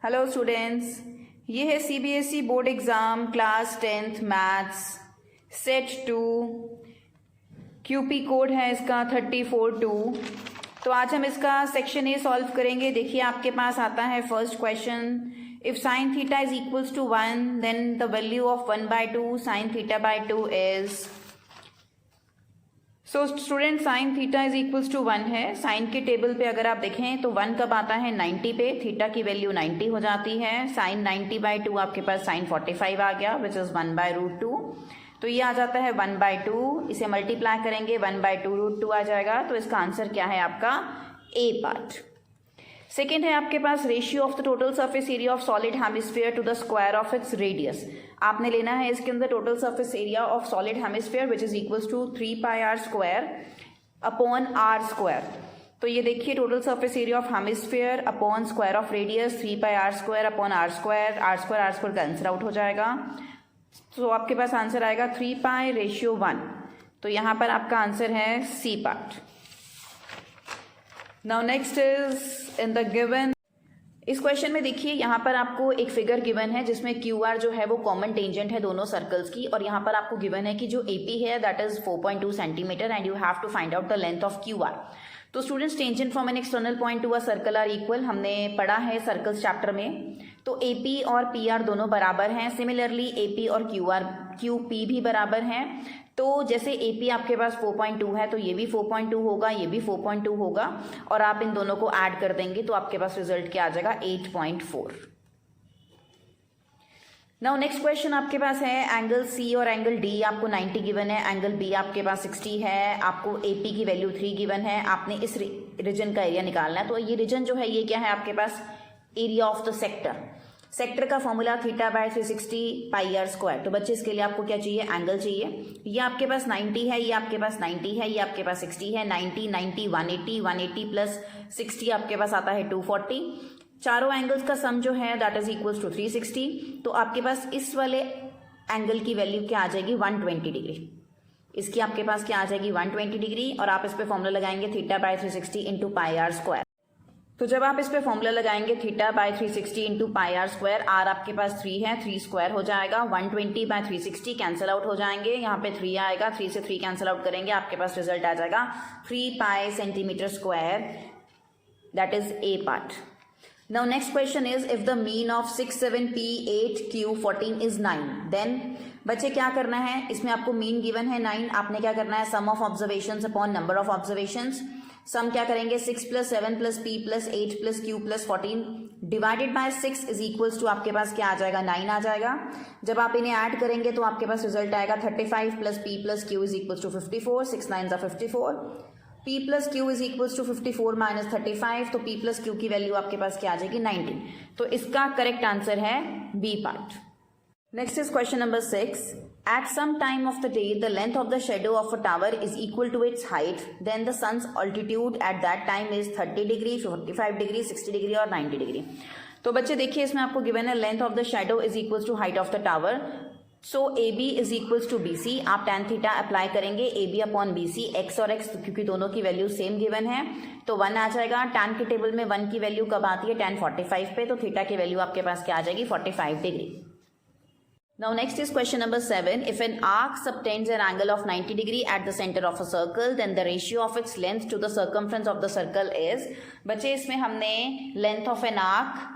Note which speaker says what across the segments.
Speaker 1: Hello students, ये है CBSE board exam class 10th maths set 2। QP code है इसका 342। तो आज हम इसका सेक्शन ए सॉल्व करेंगे। देखिए आपके पास आता है first question, if sine theta is equals to 1 then the value of 1/2 sine theta by 2 is. So student sine theta is equals to 1 है। साइन के टेबल पे अगर आप देखें तो 1 कब आता है 90 पे, थीटा की वैल्यू 90 हो जाती है। साइन 90/2 आपके पास साइन 45 आ गया विच इज 1/√2। तो ये आ जाता है 1/2। इसे मल्टीप्लाई करेंगे 1/2√2 आ जाएगा। तो इसका आंसर क्या है आपका ए पार्ट। सेकेंड है आपके पास ratio of the total surface area of solid hemisphere to the square of its radius. आपने लेना है इसके अंदर total surface area of solid hemisphere which is equals to 3πr² upon r²। तो ये देखिए total surface area of hemisphere upon square of radius 3πr² upon r² cancel out हो जाएगा। तो आपके पास आंसर आएगा 3π/1। तो यहाँ पर आपका आंसर है C part. Now next is in the given. इस क्वेश्चन में देखिए यहाँ पर आपको एक फिगर गिवन है जिसमें क्यू आर जो है वो कॉमन टेंजेंट है दोनों सर्कल्स की, और यहाँ पर आपको गिवन है कि जो एपी है that is 4.2 centimetre and you have to find out the length of Q R. तो students tangent from an external point to a circle are equal, हमने पढ़ा है सर्कल्स चैप्टर में। तो एपी और पी आर दोनों बराबर हैं। सिमिलरली एपी और क्यू पी भी बराबर हैं। तो जैसे एपी आपके पास 4.2 है तो ये भी 4.2 होगा, ये भी 4.2 होगा, और आप इन दोनों को ऐड कर देंगे तो आपके पास रिजल्ट क्या आ जाएगा 8.4। नाउ नेक्स्ट क्वेश्चन आपके पास है एंगल सी और एंगल डी आपको 90 गिवन है, एंगल बी आपके पास 60 है, आपको एपी की वैल्यू 3 गिवन है, आपने इस रीजन का एरिया निकालना है। तो ये रीजन जो है ये क्या है आपके पास area of the sector. Sector का फॉर्मूला θ/360πr²। तो बच्चे इसके लिए आपको क्या चाहिए, एंगल चाहिए। ये आपके पास 90 है, ये आपके पास 90 है, ये आपके पास 60 है। 90 90 180, 180 प्लस 60 आपके पास आता है 240। चारों एंगल्स का सम जो है दैट इज इक्वल्स टू 360। तो आपके पास इस वाले एंगल की वैल्यू क्या आ जाएगी 120 डिग्री। इसकी आपके पास क्या आ जाएगी 120 डिग्री, और आप इस पे फॉर्मूला लगाएंगे θ/360 इंटू πr²। तो जब आप इस पे फॉर्मूला लगाएंगे θ/360 इंटू πr², आर आपके पास 3 है, 3 स्क्वायर हो जाएगा। 120/360 कैंसिल आउट हो जाएंगे, यहाँ पे 3 आएगा, 3 से 3 कैंसिल आउट करेंगे, आपके पास रिजल्ट आ जाएगा 3π centimetre square, that is a part. Now next question is if the mean of 6 7 p 8 q 14 is 9 then. बच्चे क्या करना है, इसमें आपको मीन गिवन है 9, आपने क्या करना है sum of observations upon number of observations. Sum क्या करेंगे 6 + 7 + p + 8 + q + 14 divided by 6 is equals to आपके पास क्या आ जाएगा 9 आ जाएगा। जब आप इन्हें ऐड करेंगे तो आपके पास रिजल्ट आएगा 35 + p + q is equals to 54, 6 9 54, p + q is equals to 54 - 35। तो p + q की वैल्यू आपके पास क्या आ जाएगी 19। तो इसका करेक्ट आंसर है B part. Next is question number 6. At some time of the day, the length of the shadow of a tower is equal to its height. Then the sun's altitude at that time is 30 degree, 45 degree, 60 degree और 90 degree. तो बच्चे देखिए इसमें आपको given है length of the shadow is equals to height of the tower. So A B is equals to B C. आप tan theta apply करेंगे A B upon B C, x और एक्स क्योंकि दोनों की वैल्यू सेम गिवन है तो 1 आ जाएगा। tan के टेबल में 1 की वैल्यू कब आती है tan 45 पे, तो थीटा की वैल्यू आपके पास क्या आ जाएगी 45 degree. Now next is question number 7. If an arc subtends an angle of 90 degree at the center of a circle, then the ratio of its length to the circumference of the circle is। बच्चे इसमें हमने length of an arc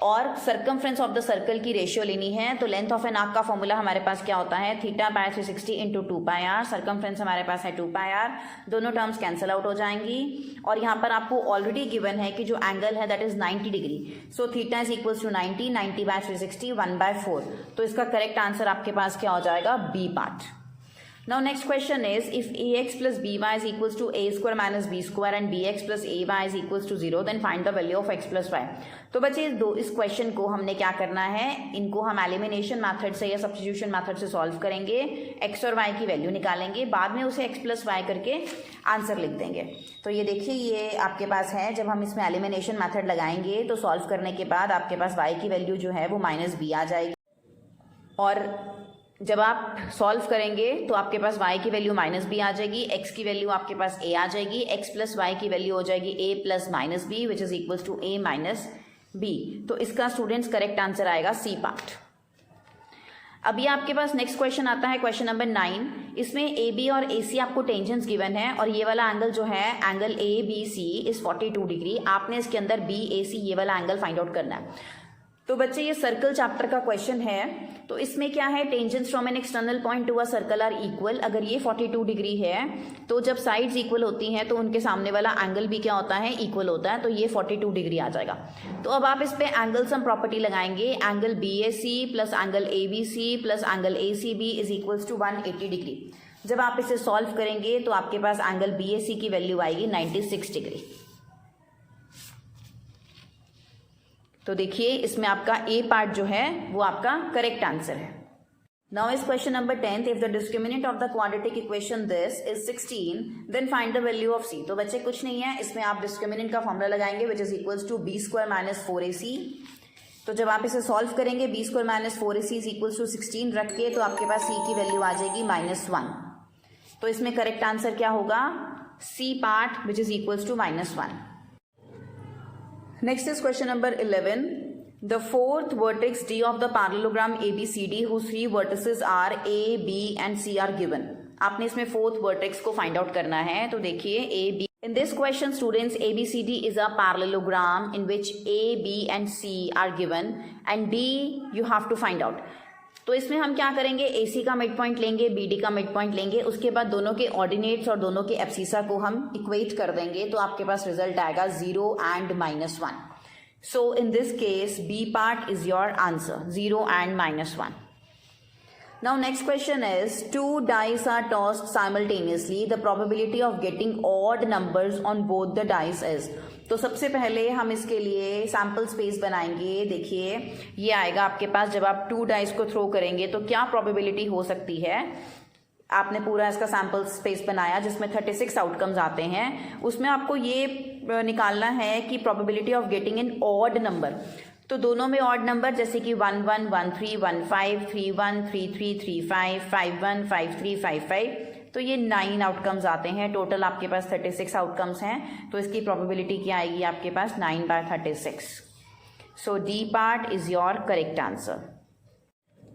Speaker 1: और circumference of the circle की ratio लेनी है। तो length of an arc का formula हमारे पास क्या होता है θ/360 इंटू 2πr, सर्कमफ्रेंस हमारे पास है 2πr, दोनों टर्म्स कैंसिल आउट हो जाएंगी। और यहाँ पर आपको ऑलरेडी गिवन है कि जो एंगल है that is 90 degree. So θ is equals to 90, 90/360 1/4। तो इसका करेक्ट आंसर आपके पास क्या हो जाएगा B part. Now next question is if ax plus by is equals to a square minus b square and bx plus ay is equals to 0 then find the value of x plus y। तो बच्चे इस question को हमने क्या करना है, इनको हम एलिमिनेशन मेथड से या सब्स्टिट्यूशन मेथड से सॉल्व करेंगे, x और y की वैल्यू निकालेंगे, बाद में उसे x plus y करके आंसर लिख देंगे। तो ये देखिए ये आपके पास है, जब हम इसमें एलिमिनेशन मेथड लगाएंगे तो सॉल्व करने के बाद आपके पास y की वैल्यू जो है वो -b आ जाएगी, और जब आप सॉल्व करेंगे तो आपके पास y की वैल्यू -b आ जाएगी, x की वैल्यू आपके पास a आ जाएगी, x + y की वैल्यू हो जाएगी a + -b which is equals to a - B. तो इसका स्टूडेंट्स करेक्ट आंसर आएगा सी पार्ट। अभी आपके पास नेक्स्ट क्वेश्चन आता है, क्वेश्चन नंबर 9। इसमें ए बी और ए सी आपको टेंजेंट्स गिवन है और ये वाला एंगल जो है angle A B C is 42 degree. आपने इसके अंदर बी ए सी ये वाला एंगल फाइंड आउट करना है। तो बच्चे ये सर्कल चैप्टर का क्वेश्चन है। तो इसमें क्या है, tangents from an external point to a circle are equal. अगर ये 42 डिग्री है तो जब साइड्स इक्वल होती हैं तो उनके सामने वाला एंगल भी क्या होता है, इक्वल होता है। तो ये 42 डिग्री आ जाएगा। तो अब आप इस पे एंगल सम प्रॉपर्टी लगाएंगे, angle B A C plus angle A B C plus angle A C B is equals to 180 degree. जब आप इसे सॉल्व करेंगे तो आपके पास एंगल बी ए सी की वैल्यू आएगी 96 डिग्री। तो देखिए इसमें आपका ए पार्ट जो है वो आपका करेक्ट आंसर है। Now is question number 10, if the discriminant of the quadratic equation this is 16 then find the value of C. तो बच्चे कुछ नहीं है, इसमें आप डिस्क्रिमिनेंट का फॉर्मूला लगाएंगे which is equals to B square minus 4ac। तो जब आप इसे सॉल्व करेंगे B square minus 4ac is equals to 16 रख के तो आपके पास सी की वैल्यू आ जाएगी -1। तो इसमें करेक्ट आंसर क्या होगा, C part which is equals to -1। Next is question number 11. The fourth vertex D of the parallelogram ABCD whose three vertices are A, B and C are given. आपने इसमें fourth vertex को find out करना है। तो देखिए A, B. In this question, students, ABCD is a parallelogram in which A, B and C are given and D you have to find out. तो इसमें हम क्या करेंगे, AC का मिड पॉइंट लेंगे, BD का मिड पॉइंट लेंगे, उसके बाद दोनों के ऑर्डिनेट्स और दोनों के एब्सिसा को हम इक्वेट कर देंगे। तो आपके पास रिजल्ट आएगा 0 and -1। So in this case B part is your answer, 0 and -1. Now next question is, two dice are tossed simultaneously. The probability of getting odd numbers on both the dice is. तो सबसे पहले हम इसके लिए sample space बनाएंगे। देखिए ये आएगा आपके पास, जब आप 2 डाइस को थ्रो करेंगे तो क्या प्रोबेबिलिटी हो सकती है। आपने पूरा इसका सैम्पल स्पेस बनाया जिसमें 36 आउटकम्स आते हैं, उसमें आपको ये निकालना है कि probability of getting an odd number. तो दोनों में ऑड नंबर जैसे कि 1 1 1 3 1 5 3 1 3 3 3 5 5 1 5 3 5 5, तो ये 9 आउटकम्स आते हैं। टोटल आपके पास 36 आउटकम्स हैं। तो इसकी प्रोबेबिलिटी क्या आएगी आपके पास, 9/36। So D part is your correct answer.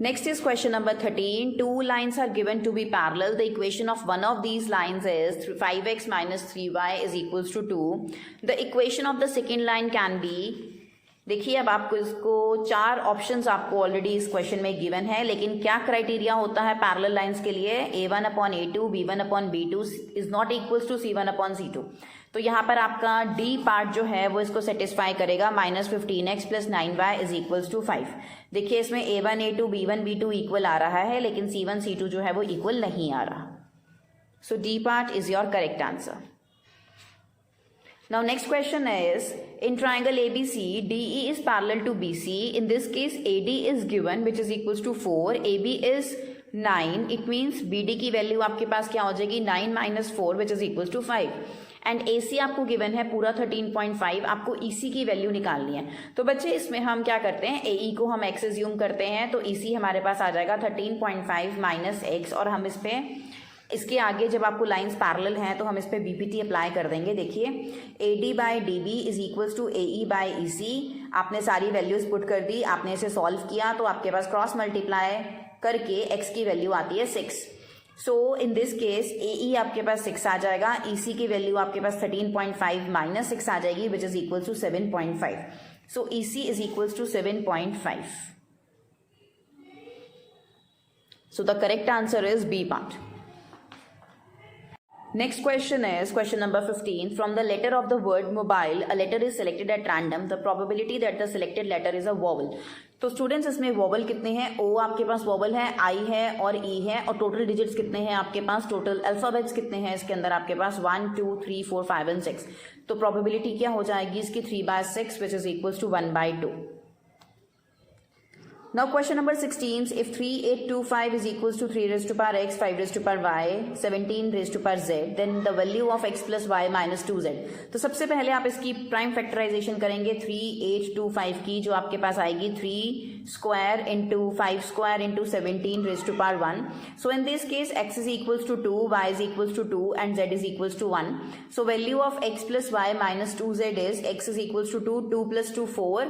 Speaker 1: Next is question number 13. Two lines are given to be parallel. The equation of one of these lines is 5x minus 3y is equals to 2. The equation of the second line can be, देखिए अब आपको इसको 4 options आपको already इस question में given है, लेकिन क्या क्राइटेरिया होता है पैरेलल लाइंस के लिए, a1/a2 b1/b2 is not equals to c1/c2। तो यहाँ पर आपका डी पार्ट जो है वो इसको सेटिस्फाई करेगा, -15x + 9y is equals to 5। देखिए इसमें a1 a2 b1 b2 equal आ रहा है, लेकिन c1 c2 जो है वो इक्वल नहीं आ रहा। So D part is your correct answer. Now next question is, in triangle ABC, DE is parallel to BC. In this case, AD is given which is equals to 4, AB is 9. It means BD की value आपके पास क्या हो जाएगी, 9 - 4 which is equals to 5. And AC आपको given है पूरा 13.5, आपको EC की वैल्यू निकालनी है। तो बच्चे इसमें हम क्या करते हैं, AE को हम x एज्यूम करते हैं, तो EC हमारे पास आ जाएगा 13.5 - x, और हम इस पे इसके आगे जब आपको लाइंस पैरेलल हैं तो हम इस पे BPT अप्लाई कर देंगे। देखिए AD/DB is equals to AE/EC। आपने सारी वैल्यूज पुट कर दी, आपने इसे सॉल्व किया तो आपके पास क्रॉस मल्टीप्लाई करके x की वैल्यू आती है 6। सो इन दिस केस AE आपके पास 6 आ जाएगा, EC की वैल्यू आपके पास 13.5 - 6 आ जाएगी which is equals to 7.5। So EC is equals to 7.5। So the correct answer is B part. Next question is question number 15. From the letter of the word mobile, a letter is selected at random. The probability that the selected letter is a vowel. तो students इसमें vowel कितने हैं, O आपके पास vowel है, I है और E है, और टोटल डिजिट्स कितने हैं आपके पास, टोटल अल्फाबेट्स कितने हैं इसके अंदर आपके पास 1 2 3 4 5 and 6। तो प्रोबेबिलिटी क्या हो जाएगी इसकी 3/6 which is equals to 1/2। Now question number 16, if 3825 is equals to 3 raised to power x, 5 raised to power y, 17 raised to power z, then the value of x plus y minus 2z. तो सबसे पहले आप इसकी prime factorisation करेंगे 3825 की, जो आपके पास आएगी 3 square into 5 square into 17 raised to power 1. So in this case x is equals to 2, y is equals to 2 and z is equals to 1. So value of x plus y minus 2z is x is equals to 2, 2 plus 2 4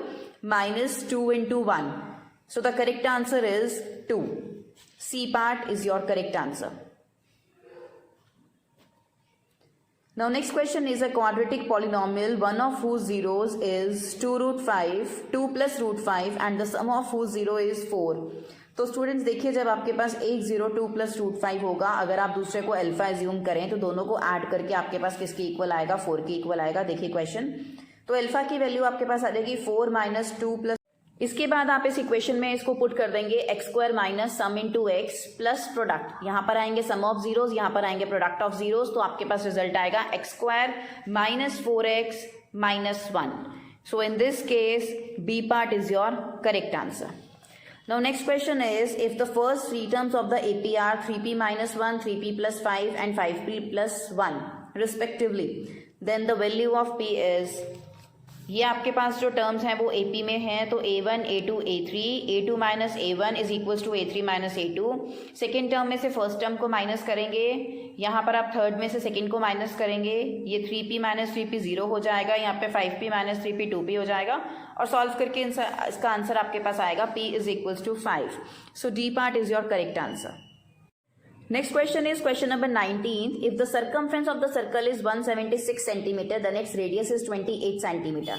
Speaker 1: minus 2 into 1. So the correct answer is 2. C part is your correct answer. Now next question is a quadratic polynomial, one of whose zeros is 2 root 5, 2 plus root 5 and the sum of whose zero is 4. तो students देखिए, जब आपके पास एक 0 2 plus root 5 होगा, अगर आप दूसरे को अल्फा एज्यूम करें तो दोनों को ऐड करके आपके पास किसके इक्वल आएगा? 4 के इक्वल आएगा. देखिए क्वेश्चन, तो अल्फा की वैल्यू आपके पास आ जाएगी 4 माइनस 2 प्लस, इसके बाद आप इस इक्वेशन में इसको पुट कर देंगे x square minus sum into x plus product. यहां पर आएंगे सम ऑफ जीरोज, यहां पर आएंगे प्रोडक्ट ऑफ जीरोज, तो आपके पास रिजल्ट आएगा x square minus 4x minus 1. So in this case B part is your correct answer. Now next question is, if the first three terms of the AP are 3p minus 1, 3p plus 5 and 5p plus 1 respectively, then the value of p is, ये आपके पास जो terms हैं वो AP में हैं, तो A1, A2, A3, A2 minus A1 is equals to A3 minus A2. Second term में से फर्स्ट टर्म को माइनस करेंगे, यहाँ पर आप थर्ड में से सेकेंड को माइनस करेंगे, ये 3p माइनस 3p 0 हो जाएगा, यहाँ पे 5p माइनस 3p 2p हो जाएगा, और सॉल्व करके इसका आंसर आपके पास आएगा p is equals to 5. So D part is your correct answer. Next question is question number 19. If the circumference of the circle is 176 centimeter, then its radius is 28 centimeter.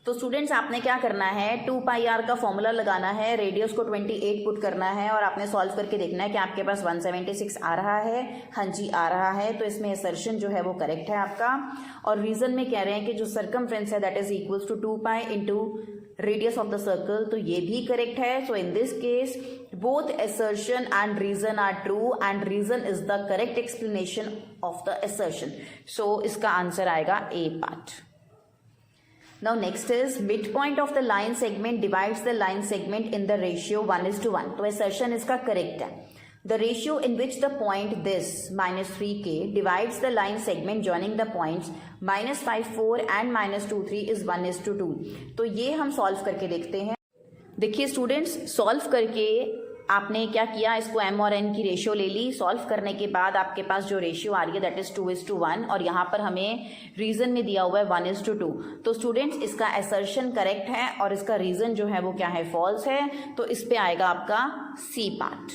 Speaker 1: तो students आपने क्या करना है, 2 पाई are का formula लगाना है, radius को 28 put करना है और आपने सॉल्व करके देखना है कि आपके पास 176 आ रहा है. हाँ जी आ रहा है, तो इसमें असर्शन जो है वो करेक्ट है आपका. और रीजन में कह रहे हैं कि जो सर्कमफ्रेंस है that is equals to 2 pi into radius of the circle, तो ये भी करेक्ट है. So in this case both assertion and reason are true and reason is the correct explanation of the assertion. So इसका answer आएगा A part. Now next is midpoint of the line segment divides the line segment in the ratio 1:1. तो assertion इसका correct है. The ratio in which the point this minus 3k divides the line segment joining the points minus 5 4 and minus 2 3 is 1:2. तो ये हम solve करके देखते हैं. देखिए स्टूडेंट्स, सॉल्व करके आपने क्या किया, इसको m और n की रेशियो ले ली. सॉल्व करने के बाद आपके पास जो रेशियो आ रही है दैट इज 2:1 और यहाँ पर हमें रीजन में दिया हुआ है 1:2. तो स्टूडेंट्स इसका असर्शन करेक्ट है और इसका रीजन जो है वो क्या है, फॉल्स है. तो इस पे आएगा आपका सी पार्ट.